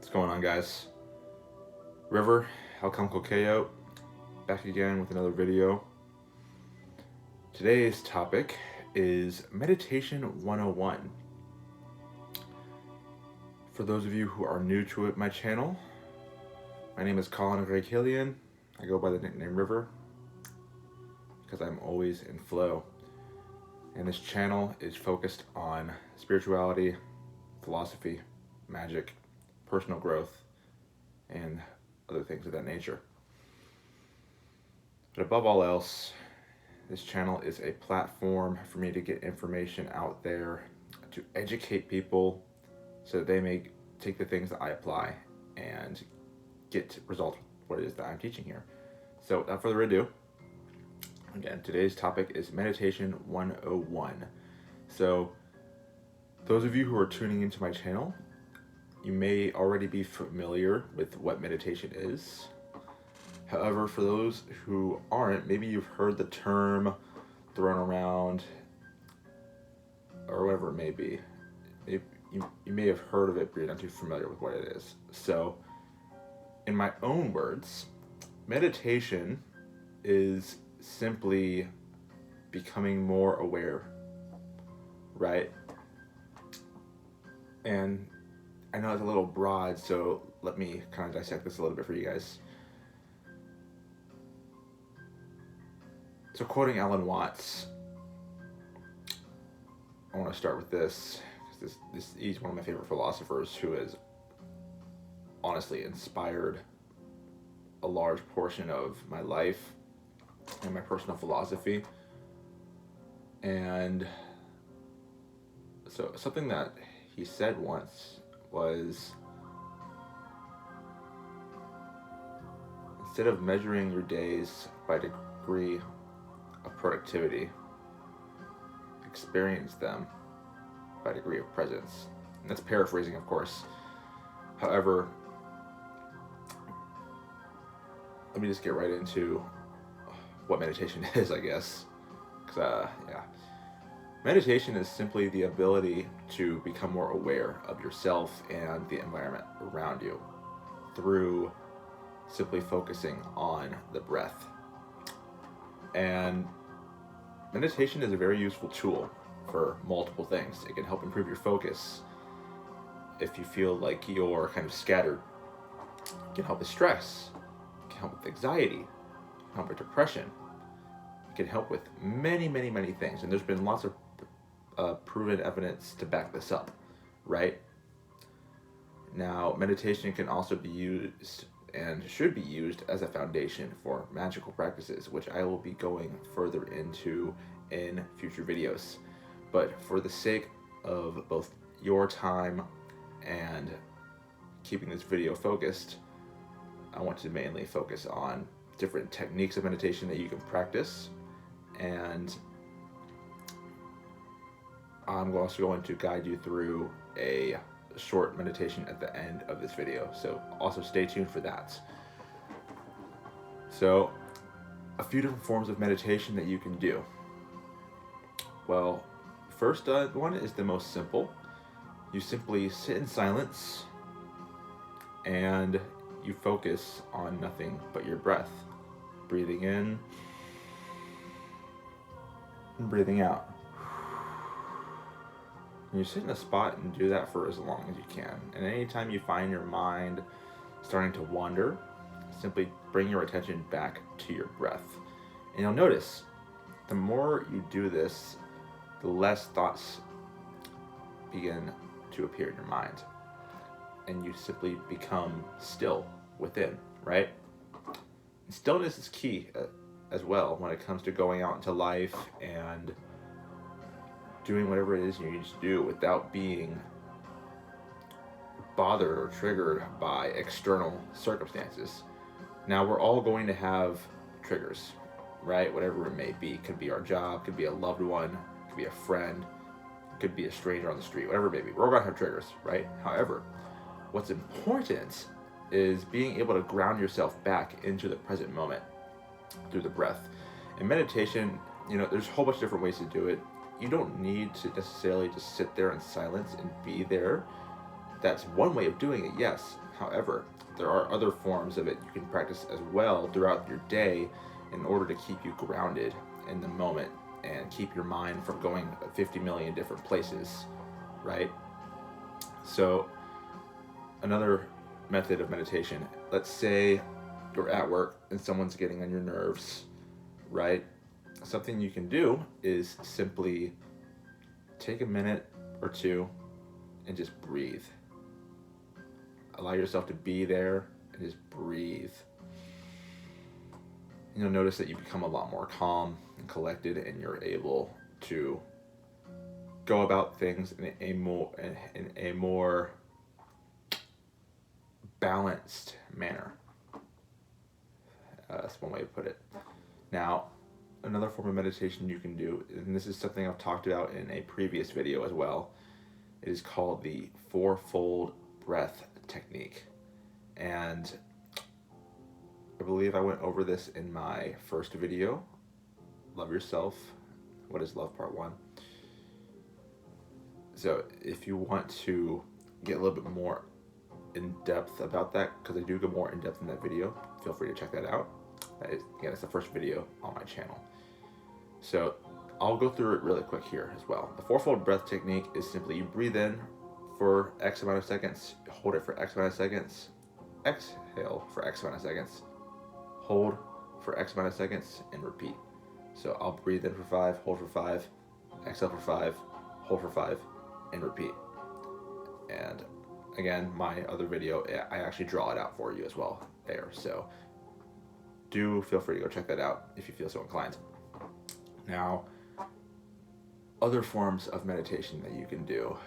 What's going on, guys? River, Alchemical Coyote, back again with another video. Today's topic is Meditation 101. For those of you who are new to my channel, my name is Colin Gray-Killian. I go by the nickname River because I'm always in flow. And this channel is focused on spirituality, philosophy, magic, personal growth, and other things of that nature. But above all else, this channel is a platform for me to get information out there, to educate people so that they may take the things that I apply and get results with what it is that I'm teaching here. So without further ado, again, today's topic is Meditation 101. So those of you who are tuning into my channel, you may already be familiar with what meditation is. However, for those who aren't, maybe you've heard the term thrown around, or whatever it may be. You may have heard of it, but you're not too familiar with what it is. So, in my own words, meditation is simply becoming more aware, right? And I know it's a little broad, so let me kind of dissect this a little bit for you guys. So quoting Alan Watts, I want to start with this. He's one of my favorite philosophers who has honestly inspired a large portion of my life and my personal philosophy. And so something that he said once was, instead of measuring your days by degree of productivity, experience them by degree of presence. And that's paraphrasing, of course. However, let me just get right into what meditation is, I guess. Meditation is simply the ability to become more aware of yourself and the environment around you through simply focusing on the breath. And meditation is a very useful tool for multiple things. It can help improve your focus if you feel like you're kind of scattered. It can help with stress. It can help with anxiety. It can help with depression. It can help with many, many, many things. And there's been lots of proven evidence to back this up, right? Now, meditation can also be used and should be used as a foundation for magical practices, which I will be going further into in future videos. But for the sake of both your time and keeping this video focused, I want to mainly focus on different techniques of meditation that you can practice, and I'm also going to guide you through a short meditation at the end of this video, so also stay tuned for that. So, a few different forms of meditation that you can do. Well, first one is the most simple. You simply sit in silence and you focus on nothing but your breath. Breathing in and breathing out. And you sit in a spot and do that for as long as you can. And anytime you find your mind starting to wander, simply bring your attention back to your breath. And you'll notice, the more you do this, the less thoughts begin to appear in your mind. And you simply become still within, right? And stillness is key as well when it comes to going out into life and doing whatever it is you need to do without being bothered or triggered by external circumstances. Now, we're all going to have triggers, right? Whatever it may be. Could be our job, could be a loved one, could be a friend, could be a stranger on the street, whatever it may be. We're all going to have triggers, right? However, what's important is being able to ground yourself back into the present moment through the breath. In meditation, there's a whole bunch of different ways to do it. You don't need to necessarily just sit there in silence and be there. That's one way of doing it, yes. However, there are other forms of it you can practice as well throughout your day in order to keep you grounded in the moment and keep your mind from going 50 million different places, right? So another method of meditation, let's say you're at work and someone's getting on your nerves, right? Something you can do is simply take a minute or two and just breathe. Allow yourself to be there and just breathe. You'll notice that you become a lot more calm and collected, and you're able to go about things in a more balanced manner. That's one way to put it. Now, another form of meditation you can do, and this is something I've talked about in a previous video as well, it is called the fourfold breath technique. And I believe I went over this in my first video, Love Yourself, What is Love, Part 1. So if you want to get a little bit more in depth about that, because I do go more in depth in that video, feel free to check that out. Again, it's the first video on my channel. So I'll go through it really quick here as well. The fourfold breath technique is simply you breathe in for X amount of seconds, hold it for X amount of seconds, exhale for X amount of seconds, hold for X amount of seconds, and repeat. So I'll breathe in for 5, hold for 5, exhale for 5, hold for 5, and repeat. And again, my other video, I actually draw it out for you as well there. So do feel free to go check that out if you feel so inclined. Now, other forms of meditation that you can do.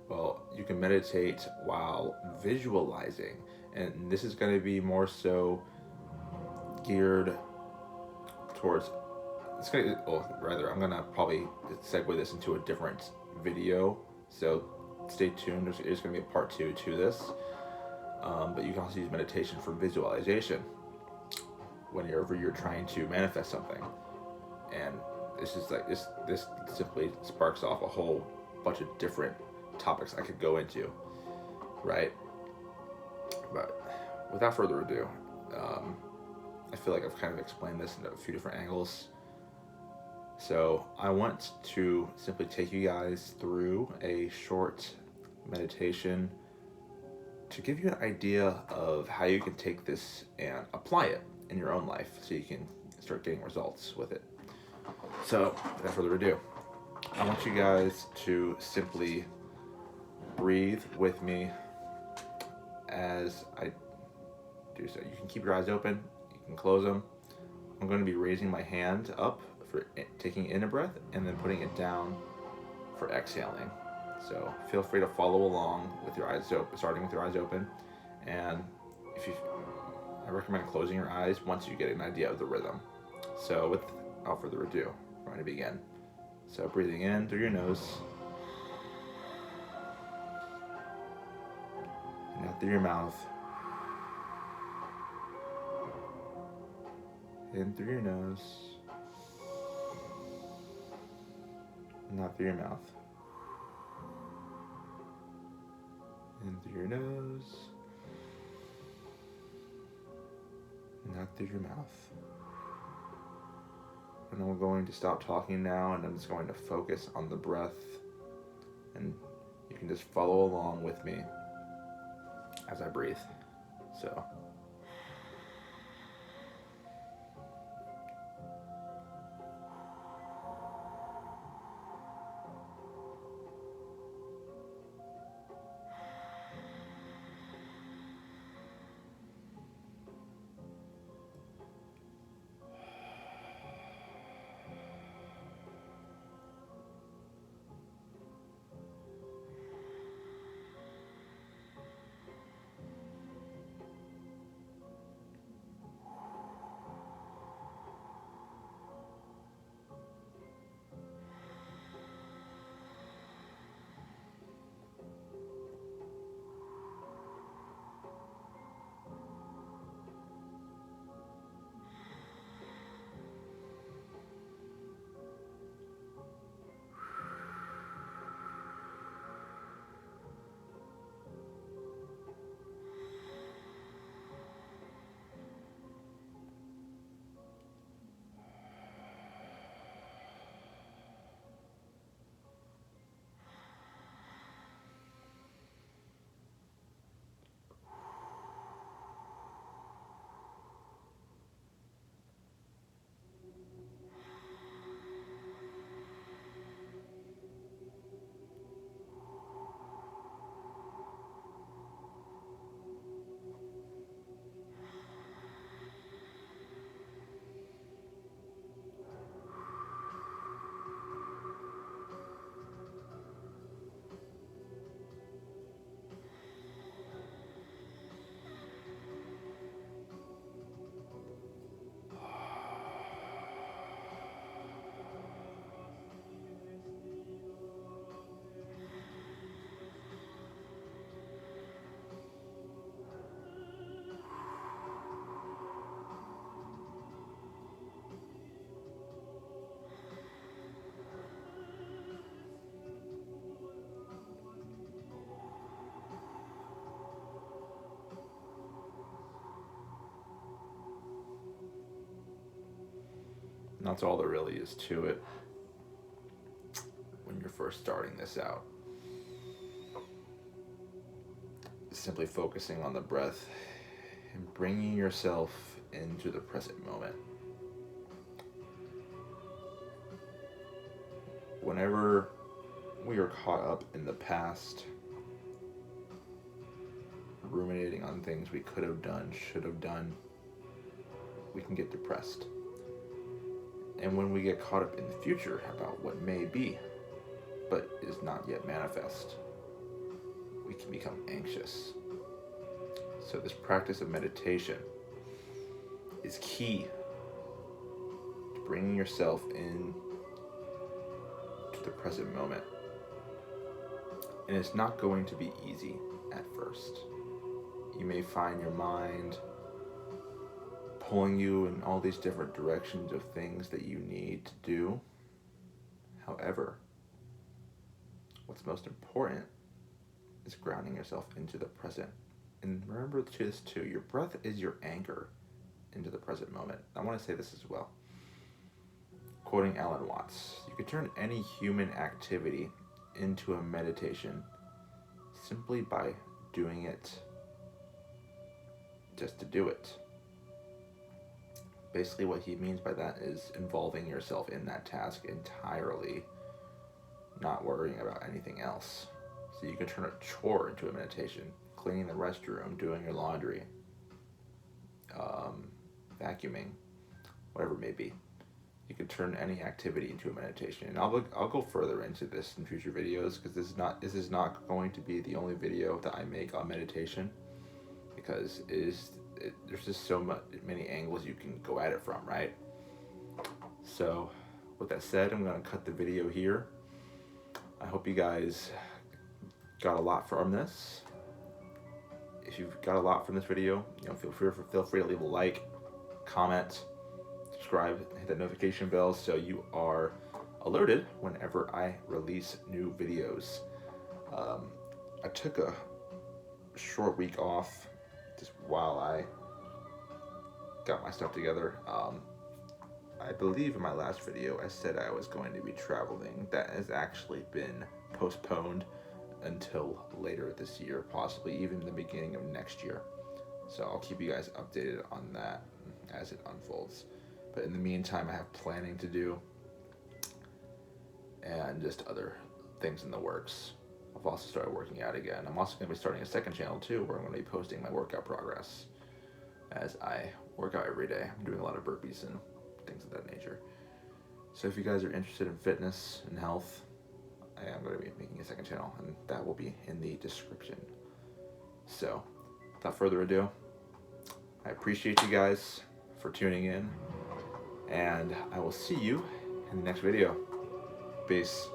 Well, you can meditate while visualizing, and this is going to be more so geared towards, I'm going to probably segue this into a different video, so stay tuned. There's going to be a part 2 to this, but you can also use meditation for visualization whenever you're trying to manifest something. And this is like this simply sparks off a whole bunch of different topics I could go into, right? But without further ado, I feel like I've kind of explained this in a few different angles. So I want to simply take you guys through a short meditation to give you an idea of how you can take this and apply it in your own life so you can start getting results with it. So without further ado, I want you guys to simply breathe with me as I do so. You can keep your eyes open, you can close them. I'm going to be raising my hand up for taking in a breath and then putting it down for exhaling. So feel free to follow along with your eyes open, starting with your eyes open. And I recommend closing your eyes once you get an idea of the rhythm. So without further ado, we're going to begin. So breathing in through your nose and out through your mouth. In through your nose and out through your mouth. In through your nose and out through your mouth. And I'm going to stop talking now, and I'm just going to focus on the breath, and you can just follow along with me as I breathe. So That's all there really is to it when you're first starting this out. Simply focusing on the breath and bringing yourself into the present moment. Whenever we are caught up in the past, ruminating on things we could have done, should have done, we can get depressed. And when we get caught up in the future about what may be, but is not yet manifest, we can become anxious. So this practice of meditation is key to bringing yourself in to the present moment. And it's not going to be easy at first. You may find your mind pulling you in all these different directions of things that you need to do. However, what's most important is grounding yourself into the present. And remember this too, your breath is your anchor into the present moment. I want to say this as well. Quoting Alan Watts, you can turn any human activity into a meditation simply by doing it just to do it. Basically what he means by that is involving yourself in that task entirely, not worrying about anything else. So you can turn a chore into a meditation, cleaning the restroom, doing your laundry, vacuuming, whatever it may be. You can turn any activity into a meditation. And I'll go further into this in future videos, because this is not going to be the only video that I make on meditation, because there's just so many angles you can go at it from, right? So with that said, I'm going to cut the video here. I hope you guys got a lot from this. If you've got a lot from this video, feel free to leave a like, comment, subscribe, hit that notification bell so you are alerted whenever I release new videos. I took a short week off just while I got my stuff together. I believe in my last video I said I was going to be traveling. That has actually been postponed until later this year, possibly even the beginning of next year. So I'll keep you guys updated on that as it unfolds. But in the meantime, I have planning to do and just other things in the works. I've also started working out again. I'm also going to be starting a second channel too, where I'm going to be posting my workout progress as I work out every day. I'm doing a lot of burpees and things of that nature. So if you guys are interested in fitness and health, I am going to be making a second channel, and that will be in the description. So without further ado, I appreciate you guys for tuning in, and I will see you in the next video. Peace.